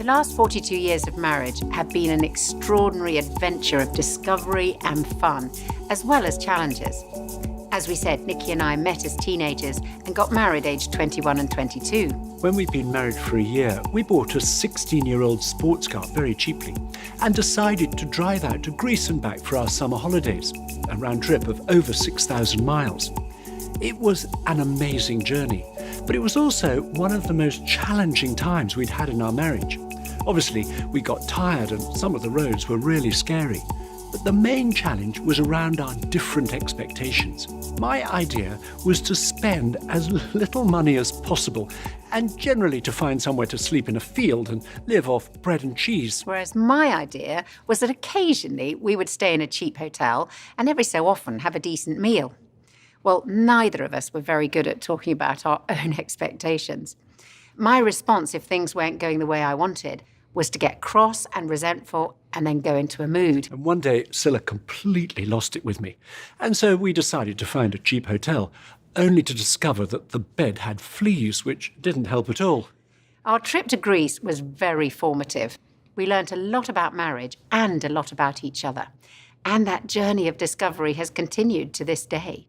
last 42 years of marriage have been an extraordinary adventure of discovery and fun, as well as challenges. As we said, Nikki and I met as teenagers and got married aged 21 and 22. When we'd been married for a year, we bought a 16-year-old sports car very cheaply and decided to drive out to Greece and back for our summer holidays, a round trip of over 6,000 miles. It was an amazing journey, but it was also one of the most challenging times we'd had in our marriage. Obviously, we got tired and some of the roads were really scary. But the main challenge was around our different expectations. My idea was to spend as little money as possible and generally to find somewhere to sleep in a field and live off bread and cheese. Whereas my idea was that occasionally we would stay in a cheap hotel and every so often have a decent meal. Well, neither of us were very good at talking about our own expectations. My response, if things weren't going the way I wanted, was to get cross and resentful and then go into a mood. And one day, Scylla completely lost it with me. And so we decided to find a cheap hotel, only to discover that the bed had fleas, which didn't help at all. Our trip to Greece was very formative. We learnt a lot about marriage and a lot about each other. And that journey of discovery has continued to this day.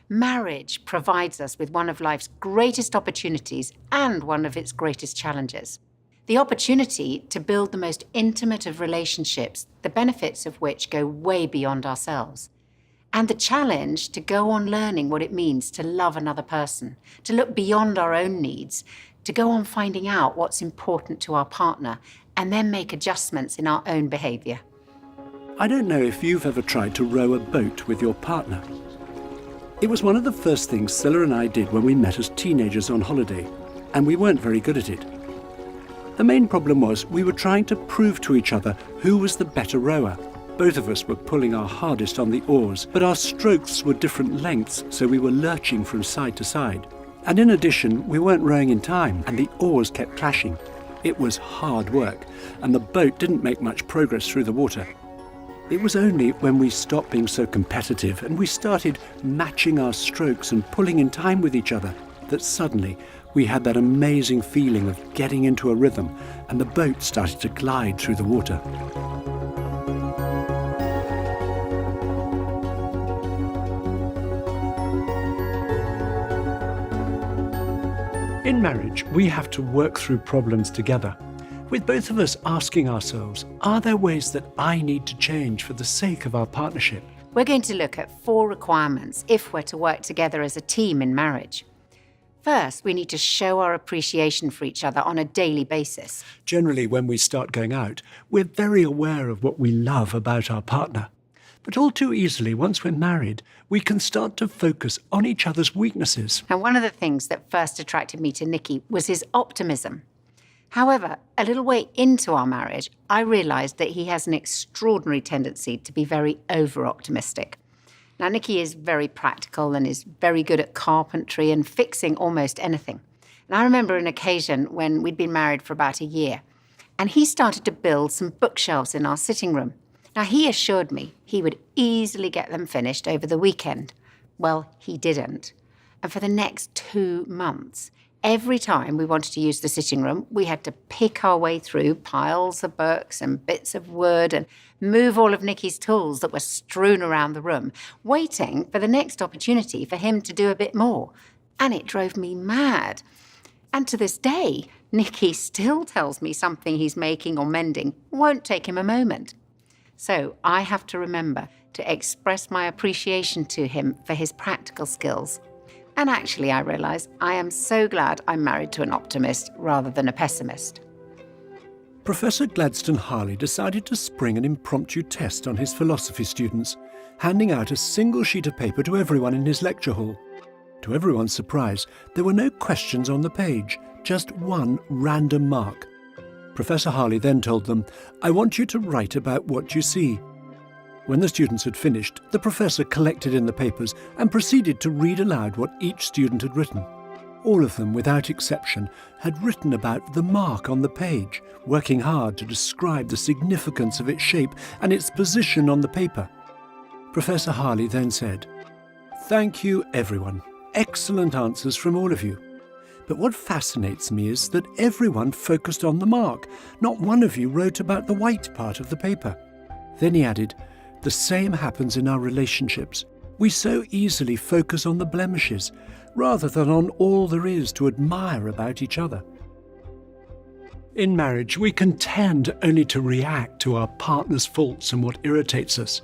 Marriage provides us with one of life's greatest opportunities and one of its greatest challenges. The opportunity to build the most intimate of relationships, the benefits of which go way beyond ourselves. And the challenge to go on learning what it means to love another person, to look beyond our own needs, to go on finding out what's important to our partner, and then make adjustments in our own behaviour. I don't know if you've ever tried to row a boat with your partner. It was one of the first things Scylla and I did when we met as teenagers on holiday, and we weren't very good at it. The main problem was we were trying to prove to each other who was the better rower. Both of us were pulling our hardest on the oars, but our strokes were different lengths, so we were lurching from side to side. And in addition, we weren't rowing in time, and the oars kept clashing. It was hard work, and the boat didn't make much progress through the water. It was only when we stopped being so competitive and we started matching our strokes and pulling in time with each other that suddenly we had that amazing feeling of getting into a rhythm, and the boat started to glide through the water. In marriage, we have to work through problems together, with both of us asking ourselves, are there ways that I need to change for the sake of our partnership? We're going to look at 4 requirements if we're to work together as a team in marriage. First, we need to show our appreciation for each other on a daily basis. Generally, when we start going out, we're very aware of what we love about our partner. But all too easily, once we're married, we can start to focus on each other's weaknesses. And one of the things that first attracted me to Nicky was his optimism. However, a little way into our marriage, I realised that he has an extraordinary tendency to be very over-optimistic. Now, Nicky is very practical and is very good at carpentry and fixing almost anything. And I remember an occasion when we'd been married for about a year, and he started to build some bookshelves in our sitting room. Now, he assured me he would easily get them finished over the weekend. Well, he didn't. And for the next 2 months, every time we wanted to use the sitting room, we had to pick our way through piles of books and bits of wood and move all of Nicky's tools that were strewn around the room, waiting for the next opportunity for him to do a bit more. And it drove me mad. And to this day, Nicky still tells me something he's making or mending won't take him a moment. So I have to remember to express my appreciation to him for his practical skills. And actually, I realise I am so glad I'm married to an optimist rather than a pessimist. Professor Gladstone Harley decided to spring an impromptu test on his philosophy students, handing out a single sheet of paper to everyone in his lecture hall. To everyone's surprise, there were no questions on the page, just one random mark. Professor Harley then told them, "I want you to write about what you see." When the students had finished, the professor collected in the papers and proceeded to read aloud what each student had written. All of them, without exception, had written about the mark on the page, working hard to describe the significance of its shape and its position on the paper. Professor Harley then said, "Thank you, everyone. Excellent answers from all of you. But what fascinates me is that everyone focused on the mark. Not one of you wrote about the white part of the paper. Then he added, the same happens in our relationships. We so easily focus on the blemishes, rather than on all there is to admire about each other. In marriage, we can tend only to react to our partner's faults and what irritates us.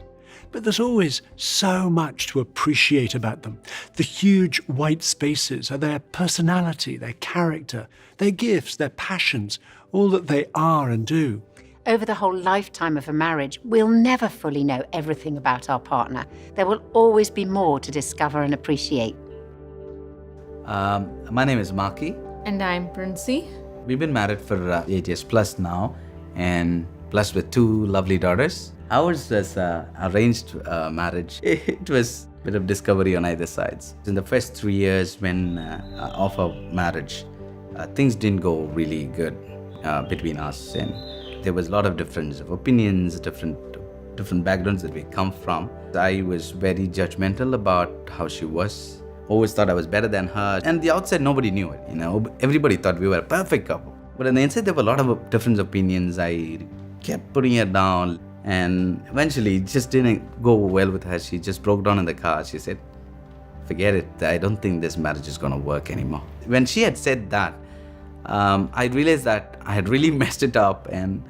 But there's always so much to appreciate about them. The huge white spaces are their personality, their character, their gifts, their passions, all that they are and do. Over the whole lifetime of a marriage, we'll never fully know everything about our partner. There will always be more to discover and appreciate. My name is Maki. And I'm Princey. We've been married for 8 years plus now, and blessed with 2 lovely daughters. Ours was arranged marriage. It was a bit of discovery on either sides. In the first 3 years of our marriage, things didn't go really good between us, and there was a lot of difference of opinions, different backgrounds that we come from. I was very judgmental about how she was. Always thought I was better than her. And the outside, nobody knew it. Everybody thought we were a perfect couple. But on the inside, there were a lot of different opinions. I kept putting her down, and eventually it just didn't go well with her. She just broke down in the car. She said, forget it. I don't think this marriage is going to work anymore. When she had said that, I realized that I had really messed it up and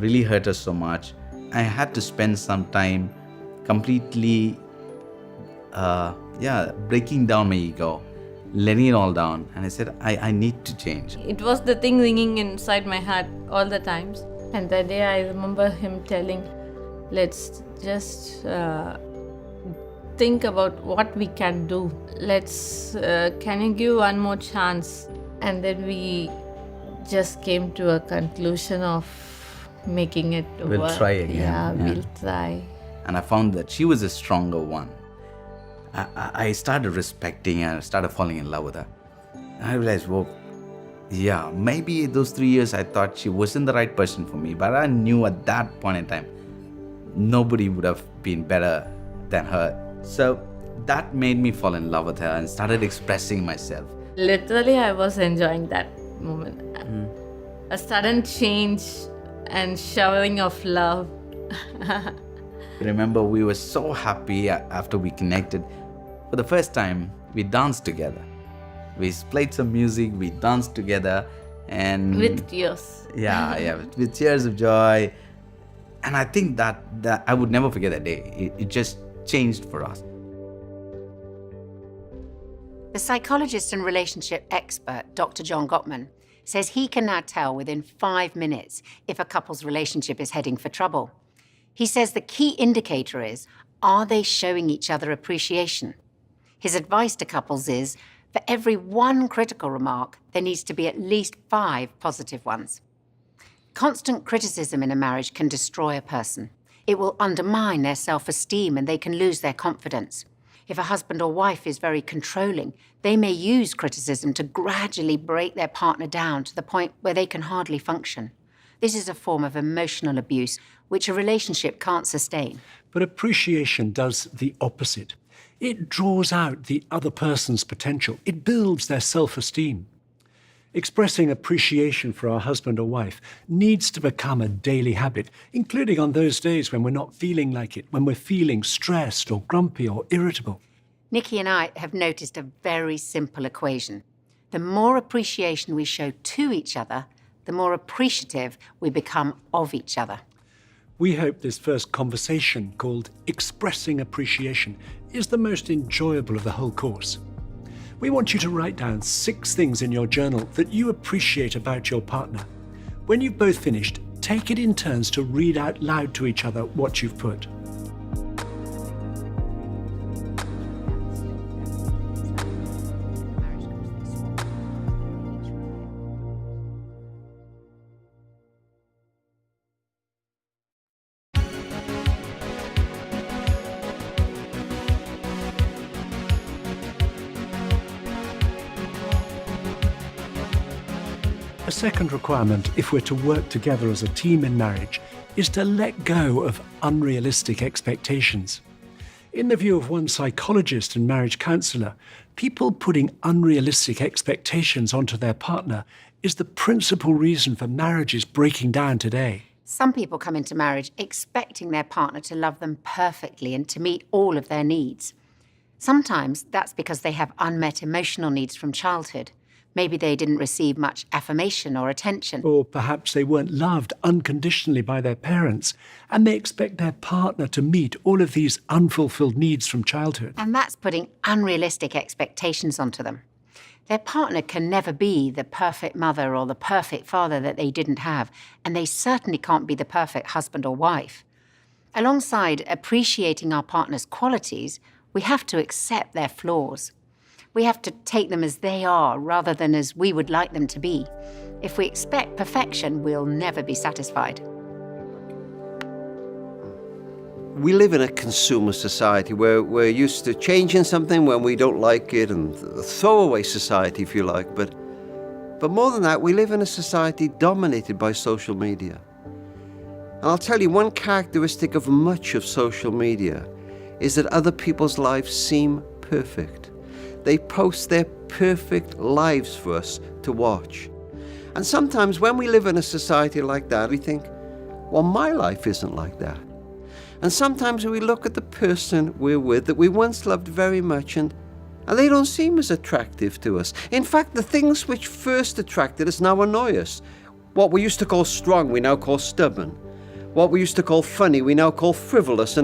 really hurt her so much. I had to spend some time completely breaking down my ego, letting it all down. And I said, I need to change. It was the thing ringing inside my heart all the times. And that day I remember him telling, let's just think about what we can do. Can you give one more chance? And then we just came to a conclusion of making it work. We'll try again. Yeah, we'll try. And I found that she was a stronger one. I started respecting her, I started falling in love with her. And I realized, maybe those 3 years I thought she wasn't the right person for me, but I knew at that point in time, nobody would have been better than her. So that made me fall in love with her and started expressing myself. Literally, I was enjoying that moment. A sudden change and showering of love. Remember, we were so happy after we connected. For the first time, we danced together. We played some music, we danced together, and with tears. With tears of joy. And I think that I would never forget that day. It just changed for us. The psychologist and relationship expert, Dr. John Gottman, says he can now tell within 5 minutes if a couple's relationship is heading for trouble. He says the key indicator is, are they showing each other appreciation? His advice to couples is, for every 1 critical remark, there needs to be at least 5 positive ones. Constant criticism in a marriage can destroy a person. It will undermine their self-esteem and they can lose their confidence. If a husband or wife is very controlling, they may use criticism to gradually break their partner down to the point where they can hardly function. This is a form of emotional abuse which a relationship can't sustain. But appreciation does the opposite. It draws out the other person's potential. It builds their self-esteem. Expressing appreciation for our husband or wife needs to become a daily habit, including on those days when we're not feeling like it, when we're feeling stressed or grumpy or irritable. Nikki and I have noticed a very simple equation. The more appreciation we show to each other, the more appreciative we become of each other. We hope this first conversation, called Expressing Appreciation, is the most enjoyable of the whole course. We want you to write down 6 things in your journal that you appreciate about your partner. When you've both finished, take it in turns to read out loud to each other what you've put. A second requirement, if we're to work together as a team in marriage, is to let go of unrealistic expectations. In the view of one psychologist and marriage counsellor, people putting unrealistic expectations onto their partner is the principal reason for marriages breaking down today. Some people come into marriage expecting their partner to love them perfectly and to meet all of their needs. Sometimes that's because they have unmet emotional needs from childhood. Maybe they didn't receive much affirmation or attention. Or perhaps they weren't loved unconditionally by their parents, and they expect their partner to meet all of these unfulfilled needs from childhood. And that's putting unrealistic expectations onto them. Their partner can never be the perfect mother or the perfect father that they didn't have, and they certainly can't be the perfect husband or wife. Alongside appreciating our partner's qualities, we have to accept their flaws. We have to take them as they are rather than as we would like them to be. If we expect perfection, we'll never be satisfied. We live in a consumer society where we're used to changing something when we don't like it, and a throwaway society, if you like. But more than that, we live in a society dominated by social media. And I'll tell you, one characteristic of much of social media is that other people's lives seem perfect. They post their perfect lives for us to watch. And sometimes when we live in a society like that, we think, well, my life isn't like that. And sometimes we look at the person we're with that we once loved very much, and they don't seem as attractive to us. In fact, the things which first attracted us now annoy us. What we used to call strong, we now call stubborn. What we used to call funny, we now call frivolous.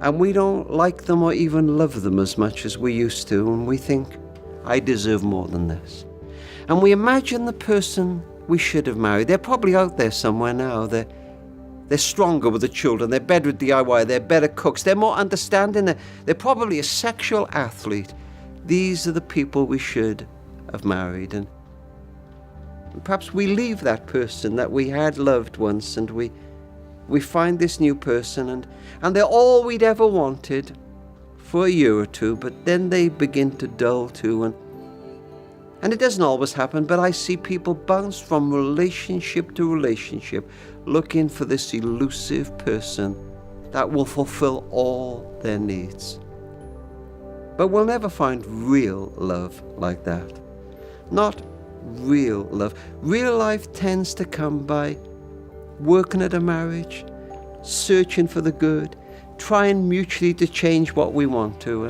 And we don't like them or even love them as much as we used to, and we think, I deserve more than this. And we imagine the person we should have married. They're probably out there somewhere now. They're stronger with the children, they're better at DIY, they're better cooks, they're more understanding, they're probably a sexual athlete. These are the people we should have married. And perhaps we leave that person that we had loved once, and we find this new person, and they're all we'd ever wanted for a year or two, but then they begin to dull too. And it doesn't always happen, but I see people bounce from relationship to relationship, looking for this elusive person that will fulfill all their needs. But we'll never find real love like that. Not real love. Real life tends to come by working at a marriage, searching for the good, trying mutually to change what we want to,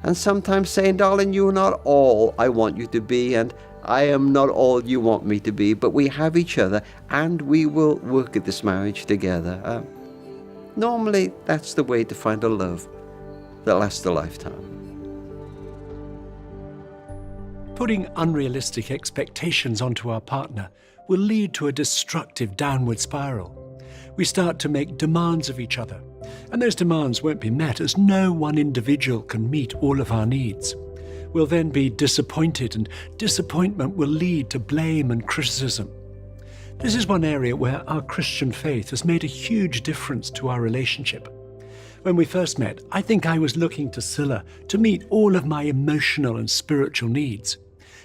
and sometimes saying, darling, you're not all I want you to be, and I am not all you want me to be, but we have each other, and we will work at this marriage together. Normally, that's the way to find a love that lasts a lifetime. Putting unrealistic expectations onto our partner will lead to a destructive downward spiral. We start to make demands of each other, and those demands won't be met as no one individual can meet all of our needs. We'll then be disappointed, and disappointment will lead to blame and criticism. This is one area where our Christian faith has made a huge difference to our relationship. When we first met, I think I was looking to Scilla to meet all of my emotional and spiritual needs.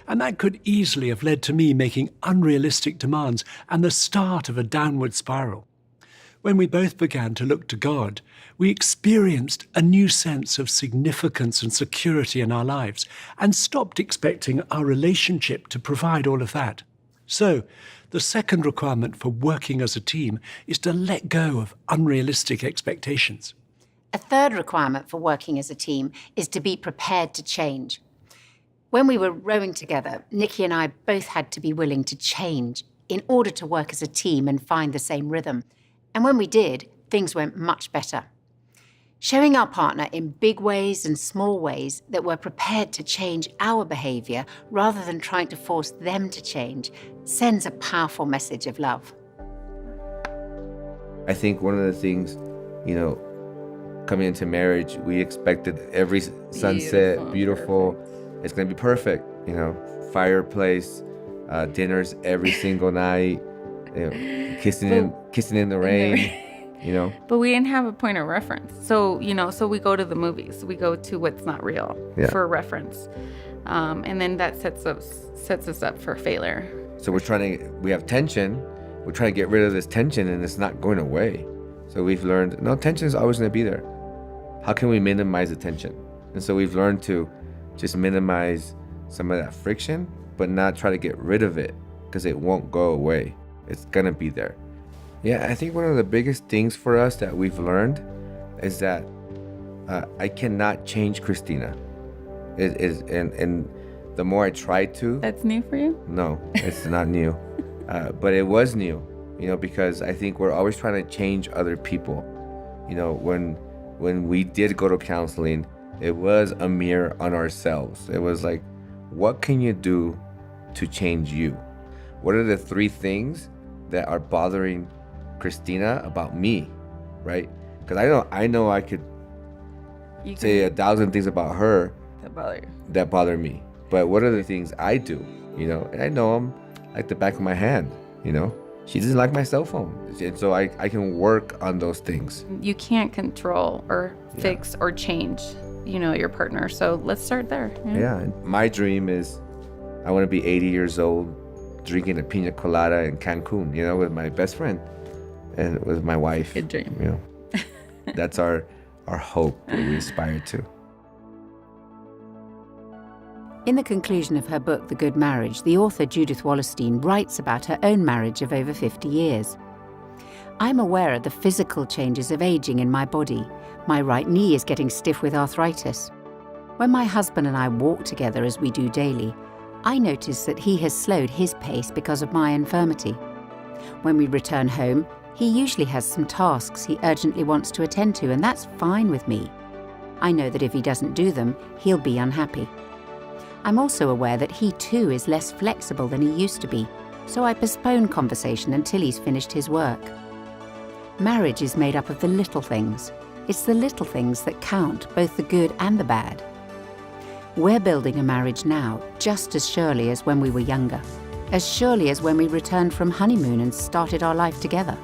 And that could easily have led to me making unrealistic demands and the start of a downward spiral. When we both began to look to God, we experienced a new sense of significance and security in our lives and stopped expecting our relationship to provide all of that. So, the second requirement for working as a team is to let go of unrealistic expectations. A third requirement for working as a team is to be prepared to change. When we were rowing together, Nikki and I both had to be willing to change in order to work as a team and find the same rhythm. And when we did, things went much better. Showing our partner in big ways and small ways that we're prepared to change our behaviour rather than trying to force them to change sends a powerful message of love. I think one of the things, coming into marriage, we expected every sunset, beautiful. It's going to be perfect, fireplace, dinners every single night, kissing in the rain. But we didn't have a point of reference. So we go to the movies. We go to what's not real for reference. And then that sets us up for failure. So we have tension. We're trying to get rid of this tension, and it's not going away. So we've learned, no, tension is always going to be there. how can we minimize the tension? And so we've learned to just minimize some of that friction, but not try to get rid of it, because it won't go away. It's gonna be there. Yeah, I think one of the biggest things for us that we've learned is that I cannot change Christina. It is, and the more I try to. That's new for you? No, it's not new. But it was new, because I think we're always trying to change other people. When we did go to counseling, it was a mirror on ourselves. It was like, what can you do to change you? What are the 3 things that are bothering Christina about me, right? Because I know I could say 1,000 things about her that bother me. But what are the things I do, And I know them like the back of my hand, She doesn't like my cell phone. And so I can work on those things. You can't control or fix or change, your partner. So let's start there. Yeah. My dream is I want to be 80 years old drinking a pina colada in Cancun, with my best friend and with my wife. Good dream. That's our hope, what we aspire to. In the conclusion of her book, The Good Marriage, the author Judith Wallerstein writes about her own marriage of over 50 years. I'm aware of the physical changes of aging in my body. My right knee is getting stiff with arthritis. When my husband and I walk together as we do daily, I notice that he has slowed his pace because of my infirmity. When we return home, he usually has some tasks he urgently wants to attend to, and that's fine with me. I know that if he doesn't do them, he'll be unhappy. I'm also aware that he too is less flexible than he used to be, so I postpone conversation until he's finished his work. Marriage is made up of the little things. It's the little things that count, both the good and the bad. We're building a marriage now, just as surely as when we were younger, as surely as when we returned from honeymoon and started our life together.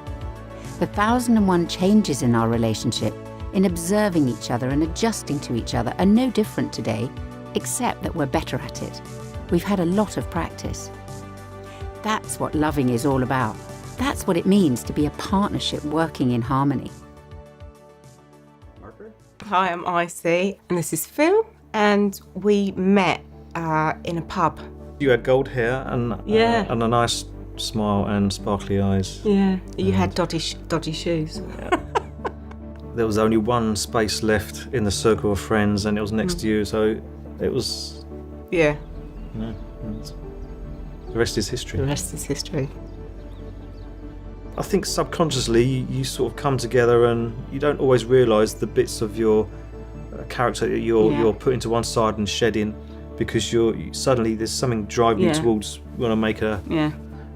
The 1,001 changes in our relationship, in observing each other and adjusting to each other, are no different today, except that we're better at it. We've had a lot of practice. That's what loving is all about. That's what it means to be a partnership working in harmony. Hi, I'm Icy, and this is Phil, and we met in a pub. You had gold hair and a nice smile and sparkly eyes. Yeah, you had dodgy shoes. There was only one space left in the circle of friends, and it was next to you, so it was... Yeah. The rest is history. The rest is history. I think subconsciously you sort of come together and you don't always realise the bits of your character that you're putting to one side and shedding, because suddenly there's something driving you towards want to make a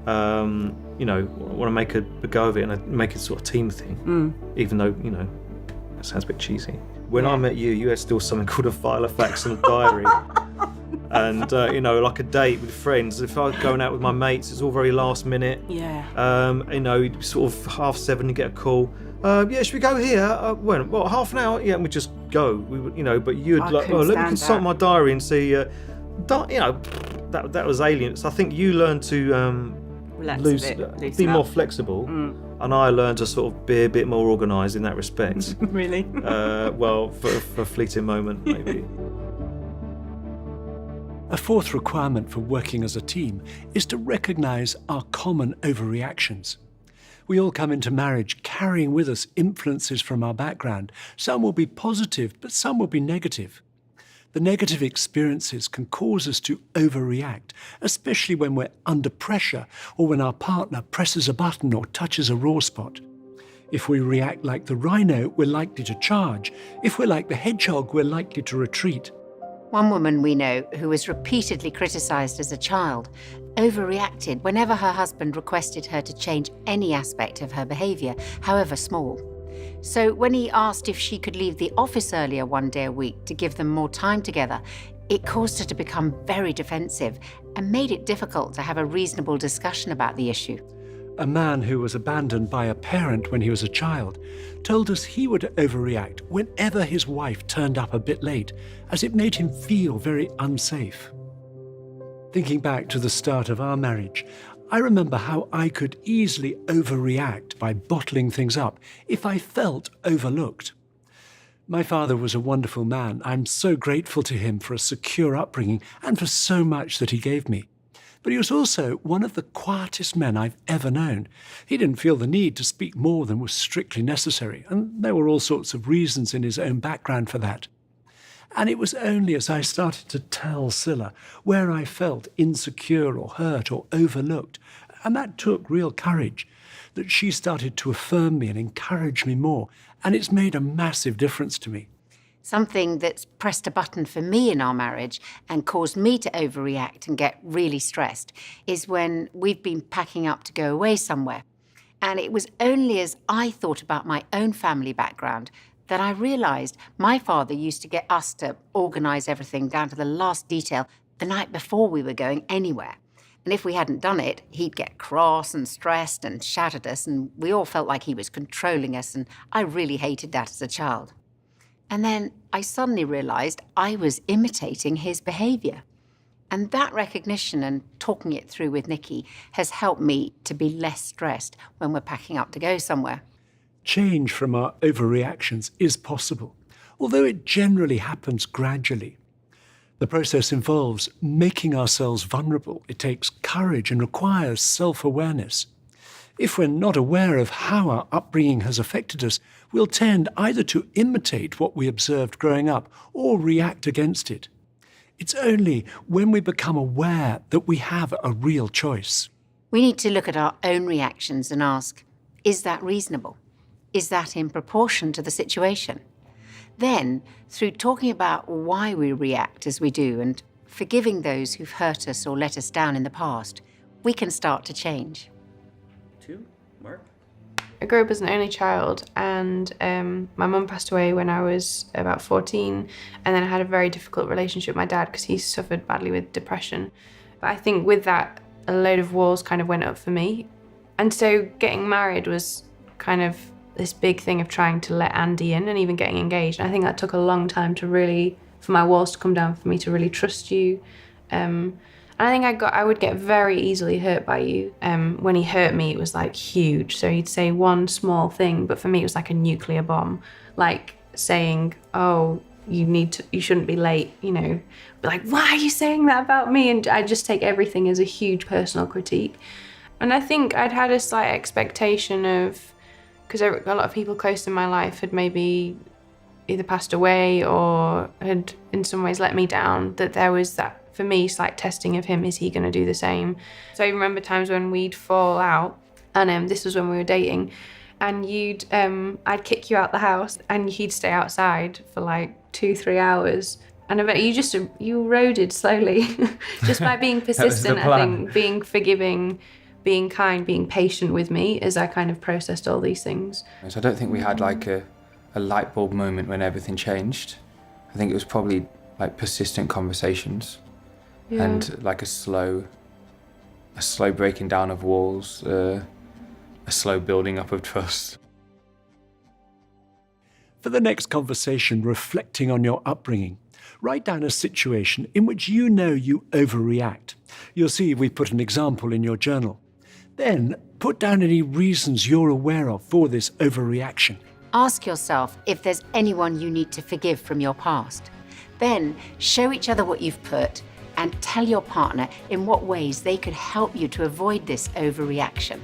want to make a go of it and make it sort of team thing. Even though that sounds a bit cheesy. When I met you, you had still something called a file of facts and a diary. And, like a date with friends. If I was going out with my mates, it's all very last minute. Yeah. Sort of 7:30, you get a call. Should we go here? When? What, half an hour? Yeah, and we just go. We would, but you'd let me consult my diary and see, that was alien. So I think you learned to be more flexible. And I learned to sort of be a bit more organised in that respect. Really? For a fleeting moment, maybe. A fourth requirement for working as a team is to recognise our common overreactions. We all come into marriage carrying with us influences from our background. Some will be positive, but some will be negative. The negative experiences can cause us to overreact, especially when we're under pressure or when our partner presses a button or touches a raw spot. If we react like the rhino, we're likely to charge. If we're like the hedgehog, we're likely to retreat. One woman we know, who was repeatedly criticised as a child, overreacted whenever her husband requested her to change any aspect of her behaviour, however small. So when he asked if she could leave the office earlier one day a week to give them more time together, it caused her to become very defensive and made it difficult to have a reasonable discussion about the issue. A man who was abandoned by a parent when he was a child told us he would overreact whenever his wife turned up a bit late, as it made him feel very unsafe. Thinking back to the start of our marriage, I remember how I could easily overreact by bottling things up if I felt overlooked. My father was a wonderful man. I'm so grateful to him for a secure upbringing and for so much that he gave me. But he was also one of the quietest men I've ever known. He didn't feel the need to speak more than was strictly necessary, and there were all sorts of reasons in his own background for that. And it was only as I started to tell Scylla where I felt insecure or hurt or overlooked, and that took real courage, that she started to affirm me and encourage me more, and it's made a massive difference to me. Something that's pressed a button for me in our marriage and caused me to overreact and get really stressed is when we've been packing up to go away somewhere. And it was only as I thought about my own family background that I realised my father used to get us to organise everything down to the last detail the night before we were going anywhere. And if we hadn't done it, he'd get cross and stressed and shout at us, and we all felt like he was controlling us, and I really hated that as a child. And then I suddenly realised I was imitating his behaviour. And that recognition and talking it through with Nikki has helped me to be less stressed when we're packing up to go somewhere. Change from our overreactions is possible, although it generally happens gradually. The process involves making ourselves vulnerable. It takes courage and requires self-awareness. If we're not aware of how our upbringing has affected us, we'll tend either to imitate what we observed growing up or react against it. It's only when we become aware that we have a real choice. We need to look at our own reactions and ask, is that reasonable? Is that in proportion to the situation? Then, through talking about why we react as we do and forgiving those who've hurt us or let us down in the past, we can start to change. Mark? I grew up as an only child, and my mum passed away when I was about 14, and then I had a very difficult relationship with my dad because he suffered badly with depression. But I think with that, a load of walls kind of went up for me. And so getting married was kind of this big thing of trying to let Andy in and even getting engaged. And I think that took a long time to really, for my walls to come down, for me to really trust you. And I think I would get very easily hurt by you. When he hurt me, it was like huge. So he'd say one small thing, but for me, it was like a nuclear bomb. Like saying, oh, you shouldn't be late, you know. But like, why are you saying that about me? And I just take everything as a huge personal critique. And I think I'd had a slight expectation of, because a lot of people close in my life had maybe either passed away or had in some ways let me down, that there was that, for me, slight testing of him. Is he going to do the same? So I remember times when we'd fall out, and this was when we were dating, and I'd kick you out the house and he'd stay outside for like 2-3 hours. And I bet you eroded slowly just by being persistent, I think, being forgiving, being kind, being patient with me as I kind of processed all these things. So I don't think we had like a light bulb moment when everything changed. I think it was probably like persistent conversations. Yeah. And like a slow breaking down of walls, a slow building up of trust. For the next conversation, reflecting on your upbringing, write down a situation in which you know you overreact. You'll see we put an example in your journal. Then put down any reasons you're aware of for this overreaction. Ask yourself if there's anyone you need to forgive from your past. Then show each other what you've put and tell your partner in what ways they could help you to avoid this overreaction.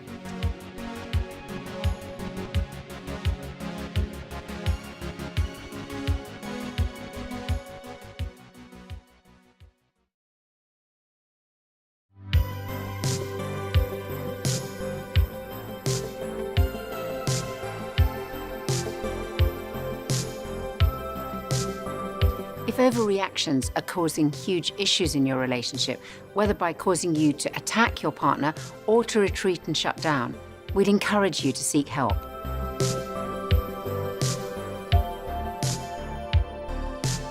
If overreactions are causing huge issues in your relationship, whether by causing you to attack your partner or to retreat and shut down, we'd encourage you to seek help.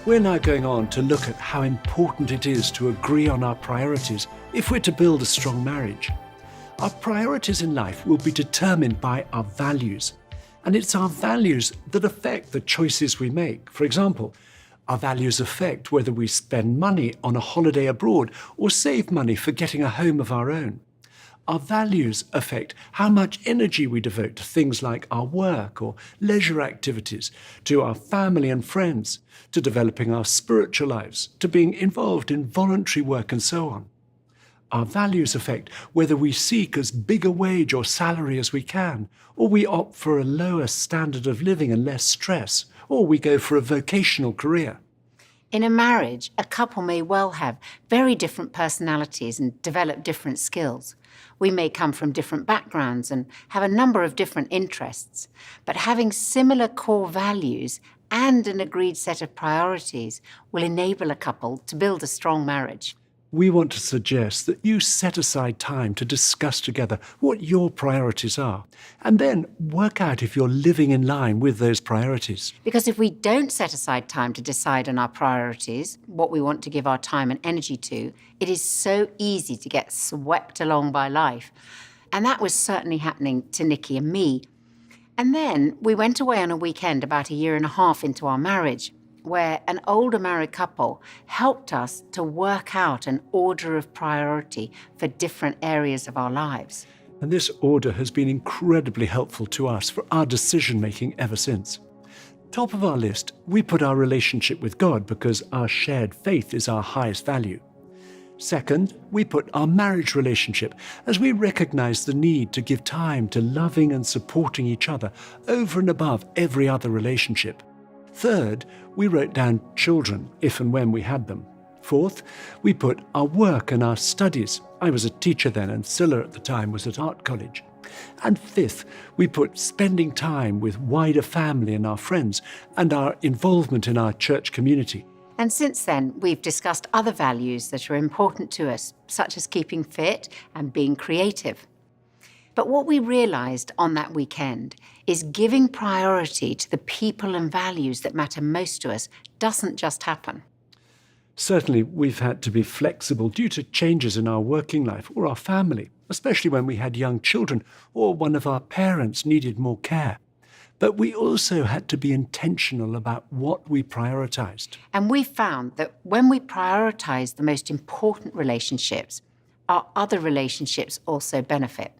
We're now going on to look at how important it is to agree on our priorities if we're to build a strong marriage. Our priorities in life will be determined by our values, and it's our values that affect the choices we make. For example, our values affect whether we spend money on a holiday abroad or save money for getting a home of our own. Our values affect how much energy we devote to things like our work or leisure activities, to our family and friends, to developing our spiritual lives, to being involved in voluntary work and so on. Our values affect whether we seek as big a wage or salary as we can, or we opt for a lower standard of living and less stress, or we go for a vocational career. In a marriage, a couple may well have very different personalities and develop different skills. We may come from different backgrounds and have a number of different interests, but having similar core values and an agreed set of priorities will enable a couple to build a strong marriage. We want to suggest that you set aside time to discuss together what your priorities are, and then work out if you're living in line with those priorities. Because if we don't set aside time to decide on our priorities, what we want to give our time and energy to, it is so easy to get swept along by life. And that was certainly happening to Nikki and me. And then we went away on a weekend about 1.5 years into our marriage, where an older married couple helped us to work out an order of priority for different areas of our lives. And this order has been incredibly helpful to us for our decision-making ever since. Top of our list, we put our relationship with God because our shared faith is our highest value. Second, we put our marriage relationship as we recognize the need to give time to loving and supporting each other over and above every other relationship. Third, we wrote down children, if and when we had them. Fourth, we put our work and our studies. I was a teacher then, and Scylla at the time was at art college. And fifth, we put spending time with wider family and our friends, and our involvement in our church community. And since then, we've discussed other values that are important to us, such as keeping fit and being creative. But what we realized on that weekend is giving priority to the people and values that matter most to us doesn't just happen. Certainly, we've had to be flexible due to changes in our working life or our family, especially when we had young children or one of our parents needed more care. But we also had to be intentional about what we prioritized. And we found that when we prioritize the most important relationships, our other relationships also benefit.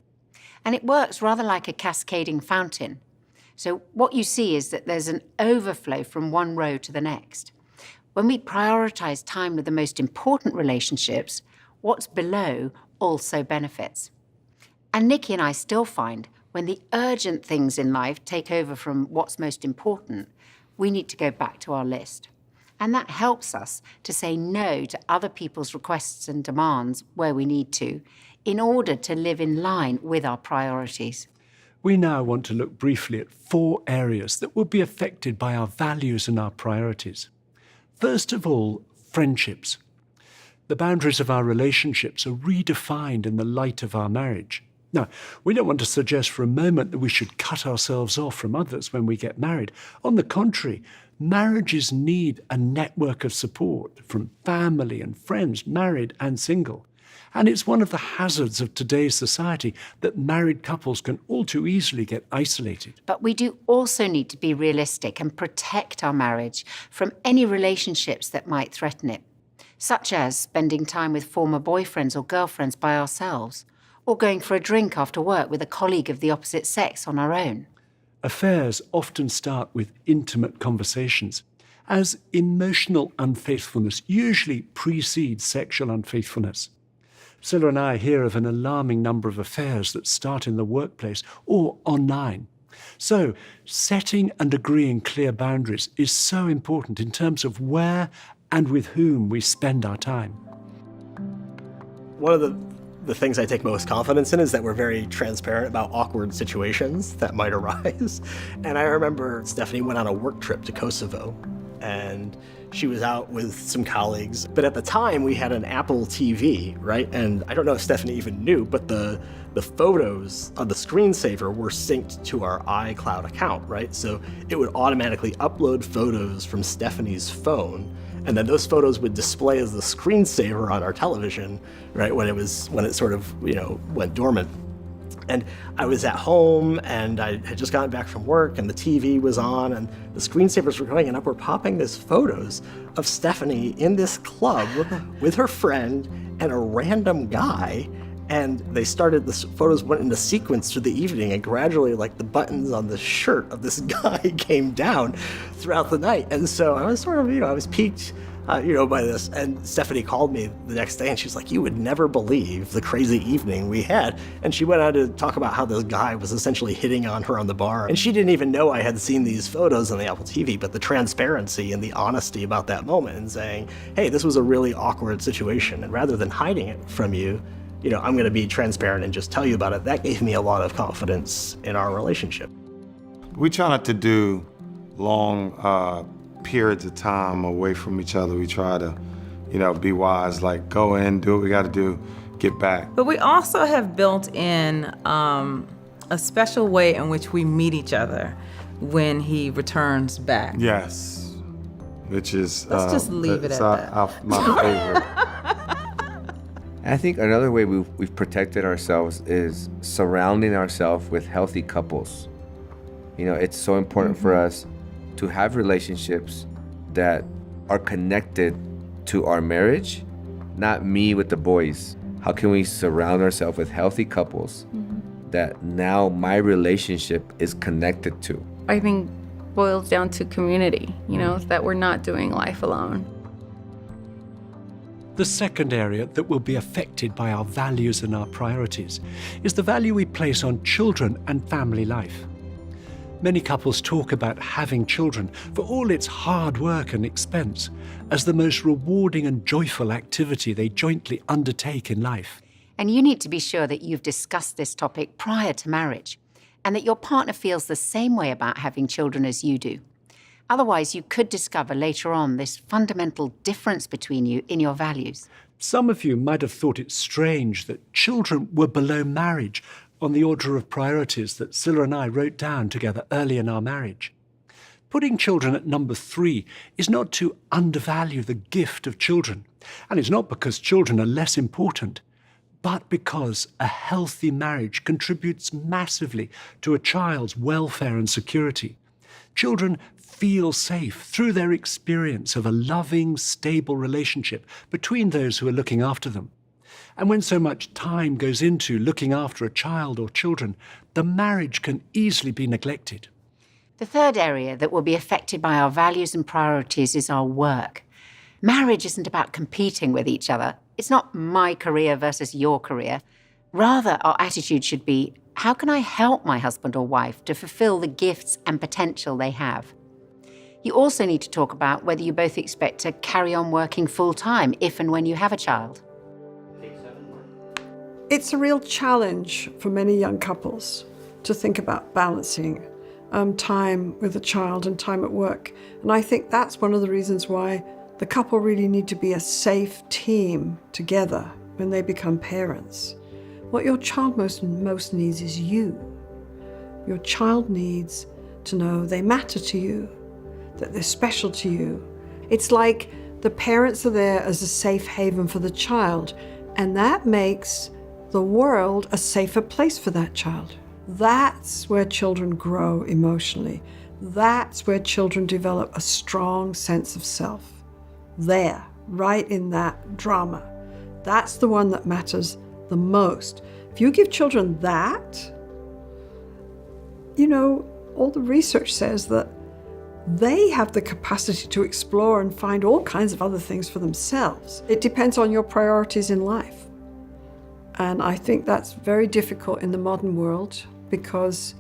And it works rather like a cascading fountain. So what you see is that there's an overflow from one row to the next. When we prioritize time with the most important relationships, what's below also benefits. And Nikki and I still find when the urgent things in life take over from what's most important, we need to go back to our list. And that helps us to say no to other people's requests and demands where we need to, in order to live in line with our priorities. We now want to look briefly at 4 areas that will be affected by our values and our priorities. First of all, friendships. The boundaries of our relationships are redefined in the light of our marriage. Now, we don't want to suggest for a moment that we should cut ourselves off from others when we get married. On the contrary, marriages need a network of support from family and friends, married and single. And it's one of the hazards of today's society that married couples can all too easily get isolated. But we do also need to be realistic and protect our marriage from any relationships that might threaten it, such as spending time with former boyfriends or girlfriends by ourselves, or going for a drink after work with a colleague of the opposite sex on our own. Affairs often start with intimate conversations, as emotional unfaithfulness usually precedes sexual unfaithfulness. Scylla and I hear of an alarming number of affairs that start in the workplace or online. So, setting and agreeing clear boundaries is so important in terms of where and with whom we spend our time. One of the things I take most confidence in is that we're very transparent about awkward situations that might arise. And I remember Stephanie went on a work trip to Kosovo, and she was out with some colleagues. But at the time, we had an Apple TV, right? And I don't know if Stephanie even knew, but the photos on the screensaver were synced to our iCloud account, right? So it would automatically upload photos from Stephanie's phone, and then those photos would display as the screensaver on our television, right? When it sort of, went dormant. And I was at home, and I had just gotten back from work, and the TV was on, and the screensavers were going, and up were popping these photos of Stephanie in this club with her friend and a random guy, And they started, the photos went into sequence through the evening, and gradually, like, the buttons on the shirt of this guy came down throughout the night. And so I was sort of, I was piqued, by this. And Stephanie called me the next day, and she was like, you would never believe the crazy evening we had. And she went on to talk about how this guy was essentially hitting on her on the bar. And she didn't even know I had seen these photos on the Apple TV, but the transparency and the honesty about that moment and saying, hey, this was a really awkward situation. And rather than hiding it from you, I'm going to be transparent and just tell you about it. That gave me a lot of confidence in our relationship. We try not to do long periods of time away from each other. We try to, be wise, like go in, do what we got to do, get back. But we also have built in a special way in which we meet each other when he returns back. Yes, which is let's just leave it at that. My favorite. I think another way we've protected ourselves is surrounding ourselves with healthy couples. It's so important for us to have relationships that are connected to our marriage, not me with the boys. How can we surround ourselves with healthy couples that now my relationship is connected to? I think boils down to community, that we're not doing life alone. The second area that will be affected by our values and our priorities is the value we place on children and family life. Many couples talk about having children, for all its hard work and expense, as the most rewarding and joyful activity they jointly undertake in life. And you need to be sure that you've discussed this topic prior to marriage, and that your partner feels the same way about having children as you do. Otherwise, you could discover later on this fundamental difference between you in your values. Some of you might have thought it strange that children were below marriage on the order of priorities that Scilla and I wrote down together early in our marriage. Putting children at number 3 is not to undervalue the gift of children, and it's not because children are less important, but because a healthy marriage contributes massively to a child's welfare and security. Children feel safe through their experience of a loving, stable relationship between those who are looking after them. And when so much time goes into looking after a child or children, the marriage can easily be neglected. The third area that will be affected by our values and priorities is our work. Marriage isn't about competing with each other. It's not my career versus your career. Rather, our attitude should be, how can I help my husband or wife to fulfill the gifts and potential they have? You also need to talk about whether you both expect to carry on working full-time if and when you have a child. It's a real challenge for many young couples to think about balancing time with a child and time at work. And I think that's one of the reasons why the couple really need to be a safe team together when they become parents. What your child most needs is you. Your child needs to know they matter to you, that they're special to you. It's like the parents are there as a safe haven for the child, and that makes the world a safer place for that child. That's where children grow emotionally. That's where children develop a strong sense of self. There, right in that drama. That's the one that matters the most. If you give children that, all the research says that they have the capacity to explore and find all kinds of other things for themselves. It depends on your priorities in life. And I think that's very difficult in the modern world because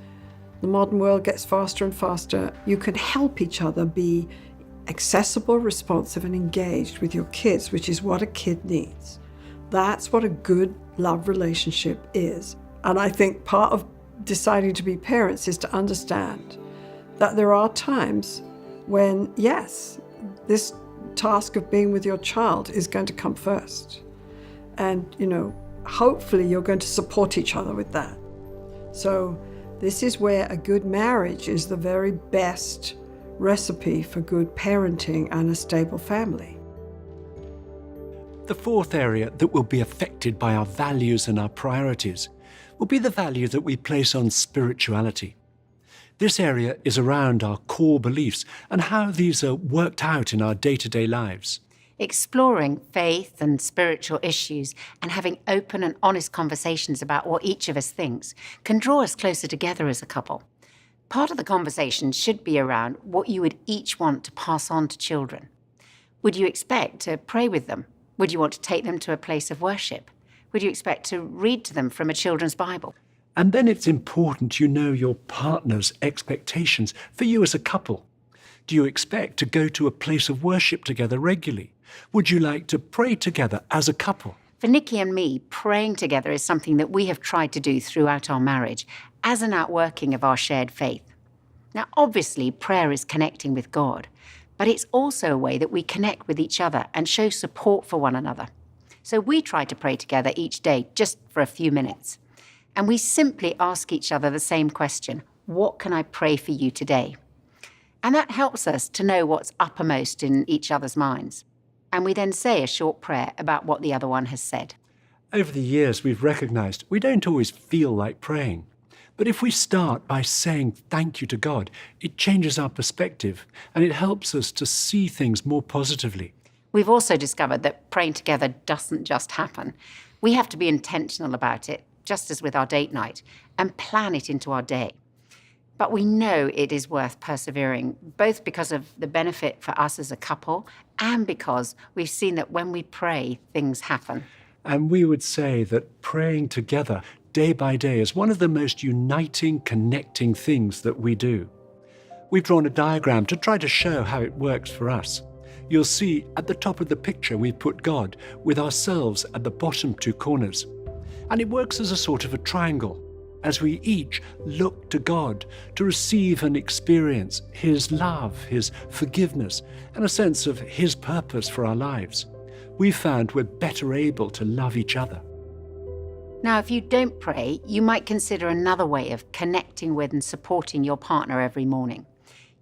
the modern world gets faster and faster. You can help each other be accessible, responsive, and engaged with your kids, which is what a kid needs. That's what a good love relationship is. And I think part of deciding to be parents is to understand that there are times when, yes, this task of being with your child is going to come first. And, hopefully you're going to support each other with that. So this is where a good marriage is the very best recipe for good parenting and a stable family. The fourth area that will be affected by our values and our priorities will be the value that we place on spirituality. This area is around our core beliefs and how these are worked out in our day-to-day lives. Exploring faith and spiritual issues and having open and honest conversations about what each of us thinks can draw us closer together as a couple. Part of the conversation should be around what you would each want to pass on to children. Would you expect to pray with them? Would you want to take them to a place of worship? Would you expect to read to them from a children's Bible? And then it's important you know your partner's expectations for you as a couple. Do you expect to go to a place of worship together regularly? Would you like to pray together as a couple? For Nikki and me, praying together is something that we have tried to do throughout our marriage as an outworking of our shared faith. Now, obviously, prayer is connecting with God, but it's also a way that we connect with each other and show support for one another. So we try to pray together each day, just for a few minutes. And we simply ask each other the same question: what can I pray for you today? And that helps us to know what's uppermost in each other's minds. And we then say a short prayer about what the other one has said. Over the years, we've recognized we don't always feel like praying. But if we start by saying thank you to God, it changes our perspective and it helps us to see things more positively. We've also discovered that praying together doesn't just happen. We have to be intentional about it, just as with our date night, and plan it into our day. But we know it is worth persevering, both because of the benefit for us as a couple and because we've seen that when we pray, things happen. And we would say that praying together day by day is one of the most uniting, connecting things that we do. We've drawn a diagram to try to show how it works for us. You'll see at the top of the picture we've put God, with ourselves at the bottom two corners. And it works as a sort of a triangle, as we each look to God to receive and experience His love, His forgiveness, and a sense of His purpose for our lives. We've found we're better able to love each other. Now, if you don't pray, you might consider another way of connecting with and supporting your partner every morning.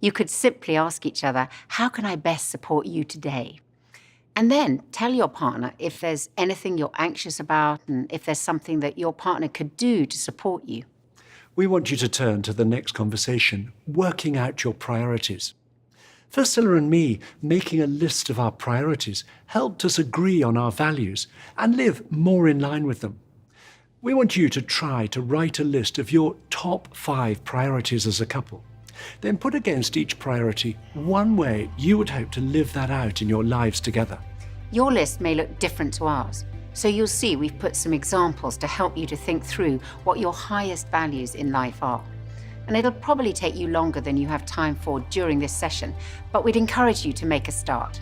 You could simply ask each other, how can I best support you today? And then tell your partner if there's anything you're anxious about and if there's something that your partner could do to support you. We want you to turn to the next conversation, working out your priorities. For Scylla and me, making a list of our priorities helped us agree on our values and live more in line with them. We want you to try to write a list of your top 5 priorities as a couple. Then put against each priority one way you would hope to live that out in your lives together. Your list may look different to ours, so you'll see we've put some examples to help you to think through what your highest values in life are. And it'll probably take you longer than you have time for during this session, but we'd encourage you to make a start.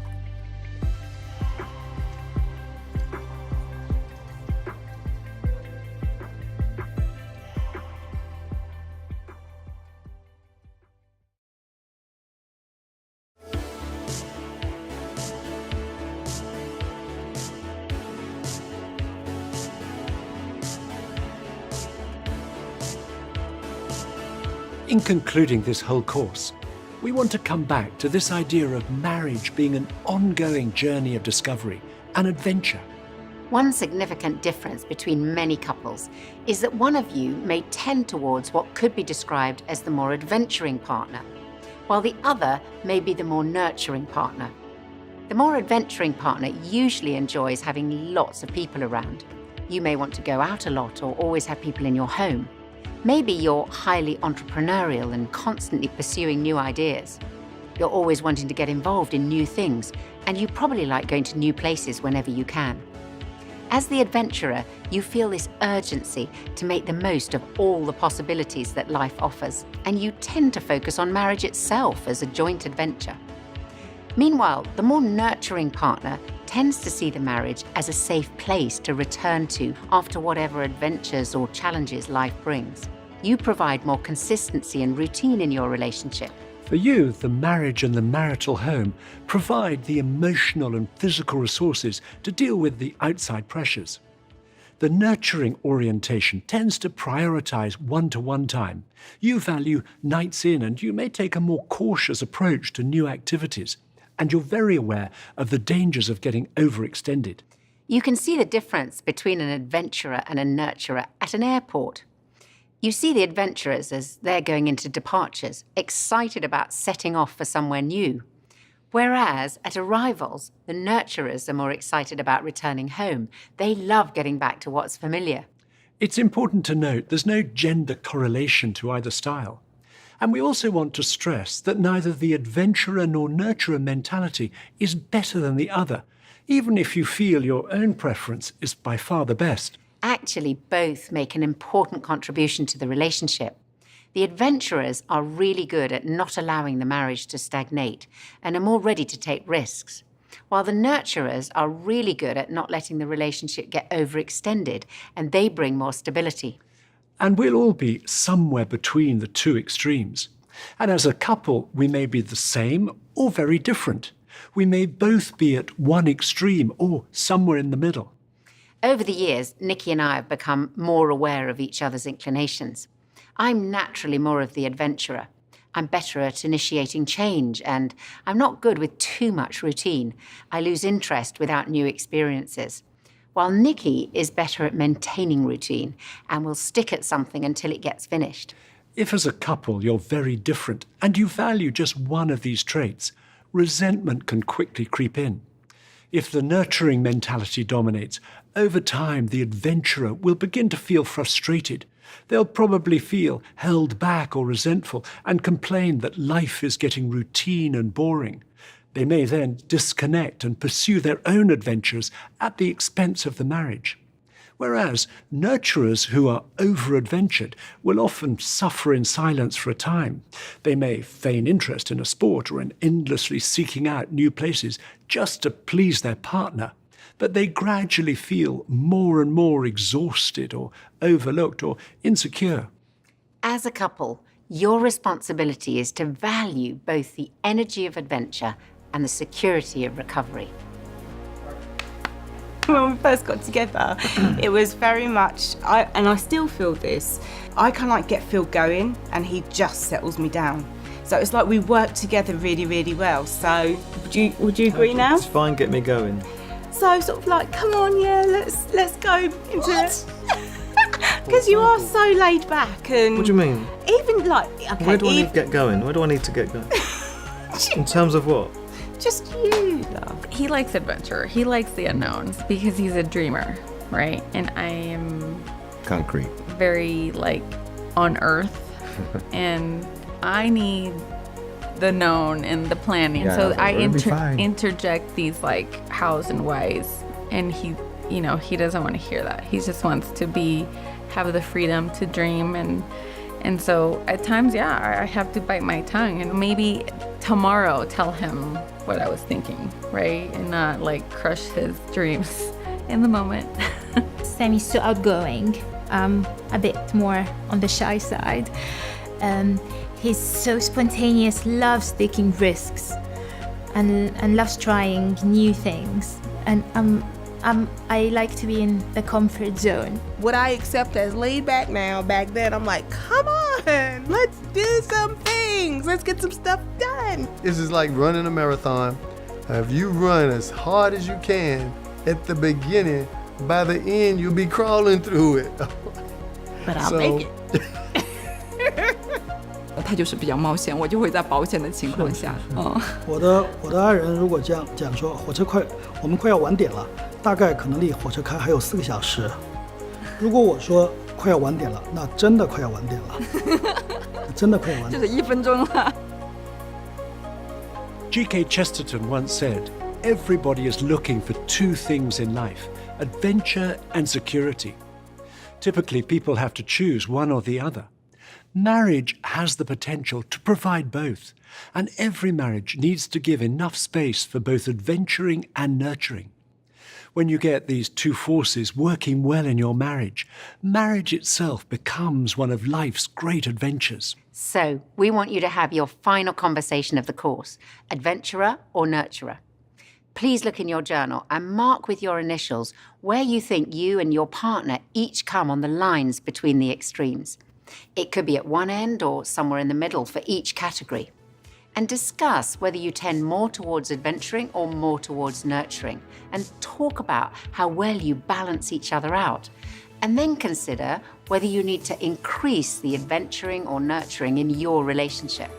In concluding this whole course, we want to come back to this idea of marriage being an ongoing journey of discovery and adventure. One significant difference between many couples is that one of you may tend towards what could be described as the more adventuring partner, while the other may be the more nurturing partner. The more adventuring partner usually enjoys having lots of people around. You may want to go out a lot or always have people in your home. Maybe you're highly entrepreneurial and constantly pursuing new ideas. You're always wanting to get involved in new things, and you probably like going to new places whenever you can. As the adventurer, you feel this urgency to make the most of all the possibilities that life offers, and you tend to focus on marriage itself as a joint adventure. Meanwhile, the more nurturing partner tends to see the marriage as a safe place to return to after whatever adventures or challenges life brings. You provide more consistency and routine in your relationship. For you, the marriage and the marital home provide the emotional and physical resources to deal with the outside pressures. The nurturing orientation tends to prioritize one-to-one time. You value nights in, and you may take a more cautious approach to new activities. And you're very aware of the dangers of getting overextended. You can see the difference between an adventurer and a nurturer at an airport. You see the adventurers as they're going into departures, excited about setting off for somewhere new, Whereas at arrivals, the nurturers are more excited about returning home. They love getting back to what's familiar. It's important to note there's no gender correlation to either style. And we also want to stress that neither the adventurer nor nurturer mentality is better than the other, even if you feel your own preference is by far the best. Actually, both make an important contribution to the relationship. The adventurers are really good at not allowing the marriage to stagnate and are more ready to take risks, while the nurturers are really good at not letting the relationship get overextended, and they bring more stability. And we'll all be somewhere between the two extremes. And as a couple, we may be the same or very different. We may both be at one extreme or somewhere in the middle. Over the years, Nikki and I have become more aware of each other's inclinations. I'm naturally more of the adventurer. I'm better at initiating change, and I'm not good with too much routine. I lose interest without new experiences. While Nikki is better at maintaining routine and will stick at something until it gets finished. If as a couple you're very different and you value just one of these traits, resentment can quickly creep in. If the nurturing mentality dominates, over time the adventurer will begin to feel frustrated. They'll probably feel held back or resentful and complain that life is getting routine and boring. They may then disconnect and pursue their own adventures at the expense of the marriage. Whereas nurturers who are over-adventured will often suffer in silence for a time. They may feign interest in a sport or in endlessly seeking out new places just to please their partner, but they gradually feel more and more exhausted or overlooked or insecure. As a couple, your responsibility is to value both the energy of adventure and the security of recovery. When we first got together, it was very much, and I still feel this, I kind of like get Phil going and he just settles me down. So it's like we work together really, really well. So would you agree now? It's fine, get me going. So sort of like, come on, yeah, let's go into it. Because you are so laid back and... What do you mean? Even like, okay, Where do I need to get going? Where do I need to get going? In terms of what? Just you, love. He likes adventure. He likes the unknowns because he's a dreamer, right? And I am concrete, very like on earth, and I need the known and the planning. Yeah, so I fine. interject these like hows and whys, and he, you know, he doesn't want to hear that. He just wants to have the freedom to dream, and so at times, yeah, I have to bite my tongue and maybe tomorrow tell him what I was thinking, right? And not like crush his dreams in the moment. Sam is so outgoing, a bit more on the shy side. He's so spontaneous, loves taking risks and loves trying new things. And I like to be in the comfort zone. What I accept as laid back now, back then I'm like, come on, let's do some things. Let's get some stuff done. This is like running a marathon. If you run as hard as you can at the beginning, by the end you'll be crawling through it. But I'll make it. 他就是比较冒险，我就会在保险的情况下。我的爱人如果这样讲说，我们快要晚点了，大概可能离火车开还有4个小时。如果我说快要晚点了，那真的快要晚点了，真的快要晚点了。就是1分钟了。G.K. Chesterton once said, "Everybody is looking for two things in life, adventure and security. Typically, people have to choose one or the other. Marriage has the potential to provide both, and every marriage needs to give enough space for both adventuring and nurturing. When you get these two forces working well in your marriage, marriage itself becomes one of life's great adventures." So, we want you to have your final conversation of the course, adventurer or nurturer. Please look in your journal and mark with your initials where you think you and your partner each come on the lines between the extremes. It could be at one end or somewhere in the middle for each category. And discuss whether you tend more towards adventuring or more towards nurturing, and talk about how well you balance each other out. And then consider whether you need to increase the adventuring or nurturing in your relationship.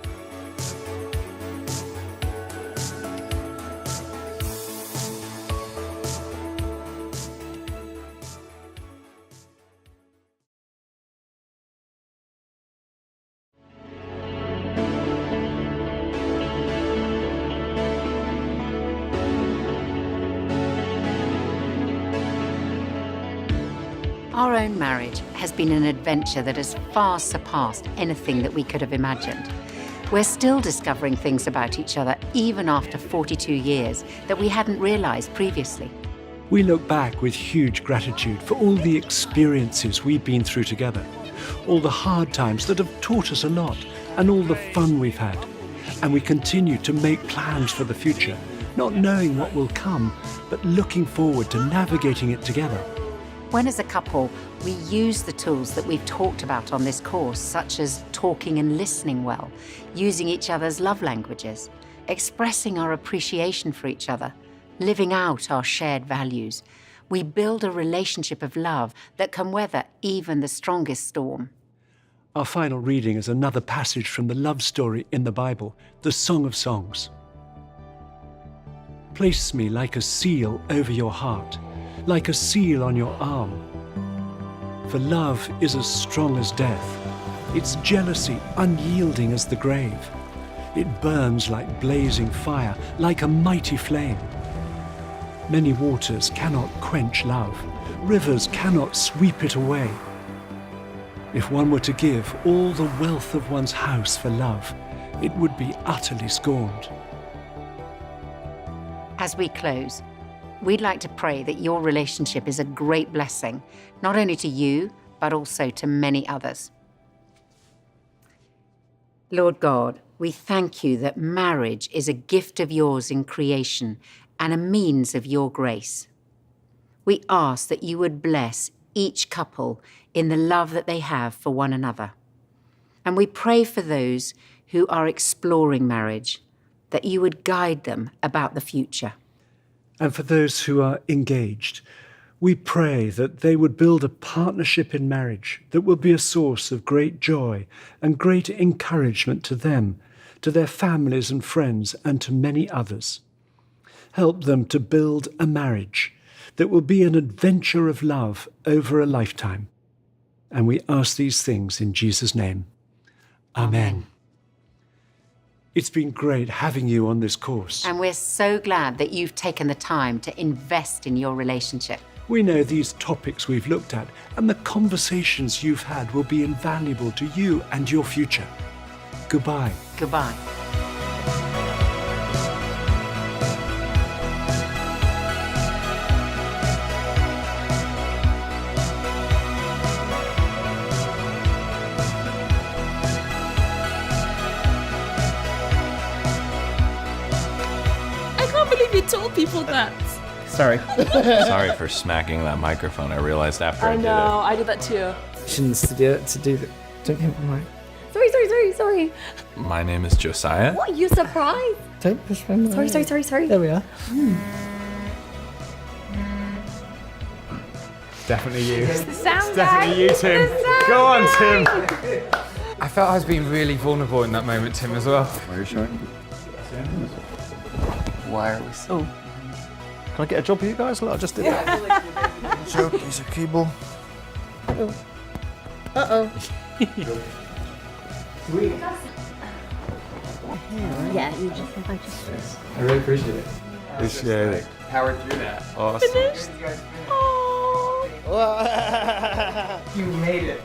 Our own marriage has been an adventure that has far surpassed anything that we could have imagined. We're still discovering things about each other, even after 42 years, that we hadn't realized previously. We look back with huge gratitude for all the experiences we've been through together, all the hard times that have taught us a lot, and all the fun we've had. And we continue to make plans for the future, not knowing what will come, but looking forward to navigating it together. When as a couple, we use the tools that we've talked about on this course, such as talking and listening well, using each other's love languages, expressing our appreciation for each other, living out our shared values, we build a relationship of love that can weather even the strongest storm. Our final reading is another passage from the love story in the Bible, the Song of Songs. Place me like a seal over your heart, like a seal on your arm. For love is as strong as death, its jealousy unyielding as the grave. It burns like blazing fire, like a mighty flame. Many waters cannot quench love, rivers cannot sweep it away. If one were to give all the wealth of one's house for love, it would be utterly scorned. As we close, we'd like to pray that your relationship is a great blessing, not only to you, but also to many others. Lord God, we thank you that marriage is a gift of yours in creation and a means of your grace. We ask that you would bless each couple in the love that they have for one another. And we pray for those who are exploring marriage, that you would guide them about the future. And for those who are engaged, we pray that they would build a partnership in marriage that will be a source of great joy and great encouragement to them, to their families and friends, and to many others. Help them to build a marriage that will be an adventure of love over a lifetime. And we ask these things in Jesus' name. Amen. It's been great having you on this course. And we're so glad that you've taken the time to invest in your relationship. We know these topics we've looked at and the conversations you've had will be invaluable to you and your future. Goodbye. Goodbye. I can't believe you told people that. Sorry. Sorry for smacking that microphone. I realized after I did it. I did that too. Shouldn't to do that. Don't hit my mic. Sorry. My name is Josiah. What, you surprised? Don't push my mic. Sorry. There we are. Definitely you. It's the sound It's definitely you, Tim. It's the sound Go on, guy. Tim. I felt I was being really vulnerable in that moment, Tim, as well. Why are you showing? Why are we so? Can I get a job with you guys? Look, I just did that. Joke, he's a keyboard. Uh-oh. Sweet. Yeah, you just invite us. I really appreciate it. Appreciate it. Powered through that. Awesome. Finished? Oh. You made it.